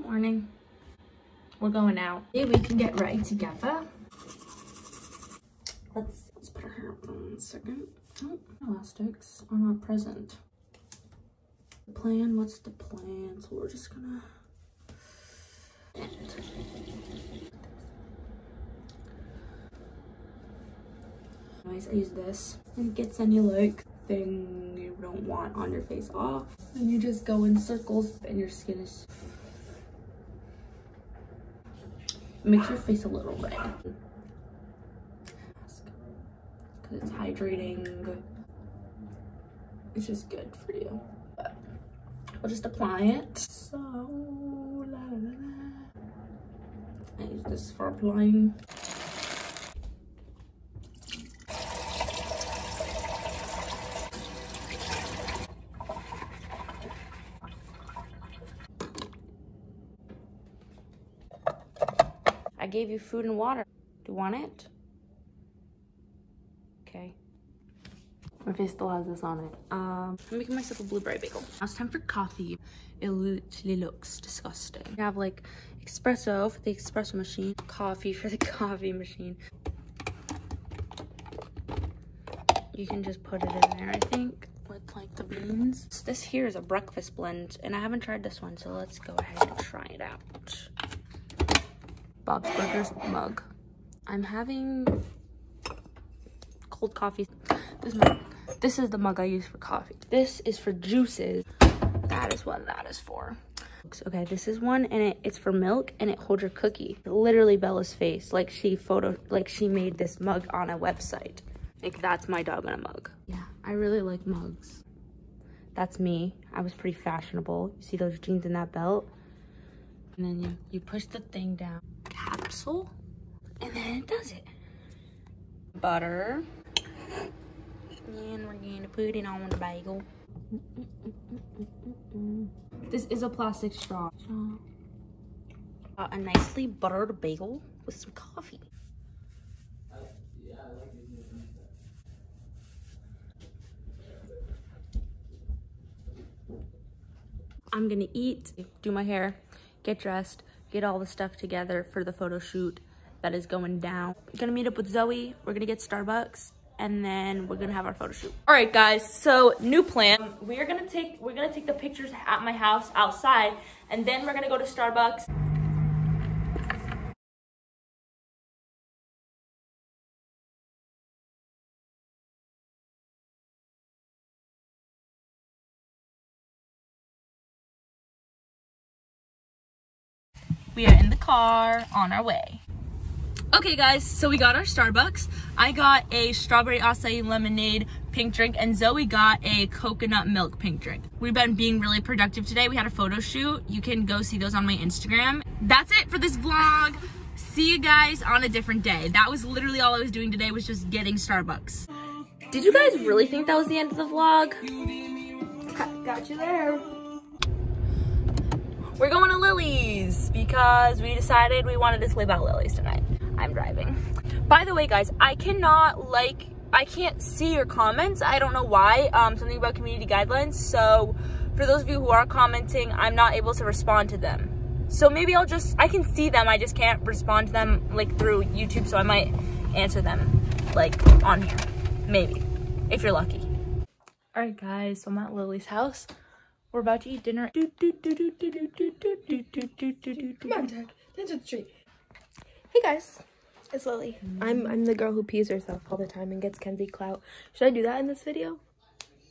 Morning. We're going out. Maybe we can get ready together. Let's put our hair up on 1 second. Oh, elastics are not present. Plan, what's the plan? So we're just gonna end. Anyways, I use this. It gets any like thing you don't want on your face off. And you just go in circles and your skin is, makes your face a little red. Because it's hydrating. It's just good for you. But I'll just apply it. So, la, la, la, la. I use this for applying. I gave you food and water. Do you want it? Okay. My face still has this on it. I'm making myself a blueberry bagel. Now it's time for coffee. It literally looks disgusting. I have like espresso for the espresso machine, coffee for the coffee machine. You can just put it in there, I think, with like the beans. This here is a breakfast blend, and I haven't tried this one, so let's go ahead and try it out. Bob's Burgers mug. I'm having cold coffee. This is the mug I use for coffee. This is for juices. That is what that is for. Okay, this is one, and it's for milk, and it holds your cookie. Literally Bella's face, like she made this mug on a website. Like that's my dog in a mug. Yeah, I really like mugs. That's me. I was pretty fashionable. You see those jeans and that belt? And then you push the thing down. Capsule, and then it does it. Butter, and we're going to put it on the bagel. This is a plastic straw. A nicely buttered bagel with some coffee. I'm gonna eat, do my hair, get dressed, get all the stuff together for the photo shoot that is going down. I'm gonna meet up with Zoe. We're gonna get Starbucks, and then we're gonna have our photo shoot. All right, guys. So new plan. We're gonna take the pictures at my house outside, and then we're gonna go to Starbucks. We are in the car on our way. Okay guys, so we got our Starbucks. I got a strawberry acai lemonade pink drink, and Zoe got a coconut milk pink drink. We've been being really productive today. We had a photo shoot. You can go see those on my Instagram. That's it for this vlog. See you guys on a different day. That was literally all I was doing today, was just getting Starbucks. Did you guys really think that was the end of the vlog? Got you there. We're going to Lily's because we decided we wanted to sleep at Lily's tonight. I'm driving. By the way, guys, I can't see your comments. I don't know why. Something about community guidelines. So for those of you who are commenting, I'm not able to respond to them. So maybe I can see them. I just can't respond to them like through YouTube. So I might answer them like on here. Maybe, if you're lucky. All right, guys, so I'm at Lily's house. We're about to eat dinner. Come on, Jack. Into the tree. Hey guys, it's Lily. I'm the girl who pees herself all the time and gets Kenzie clout. Should I do that in this video?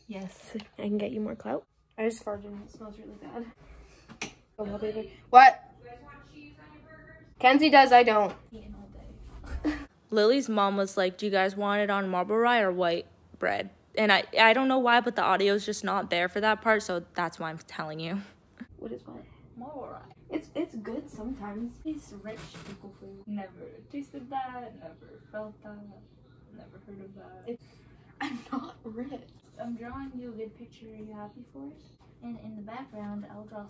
Yes. I can get you more clout. I just farted and it smells really bad. Oh, baby. What? You guys want cheese on your burgers? Kenzie does, I don't. Eating all day. Lily's mom was like, do you guys want it on marble rye or white bread? And I don't know why, but the audio is just not there for that part, so that's why I'm telling you. What is what? Marble rye. It's good sometimes. It's rich pickle food. Never tasted that, never felt that, never heard of that. I'm not rich. I'm drawing you a good picture. Are you happy for it? And in the background, I'll draw a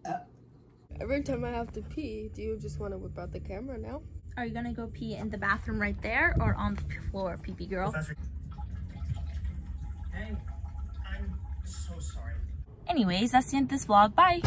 slide. Every time I have to pee, do you just want to whip out the camera now? Are you gonna go pee in the bathroom right there or on the floor, pee-pee girl? Hey, I'm so sorry. Anyways, that's the end of this vlog. Bye!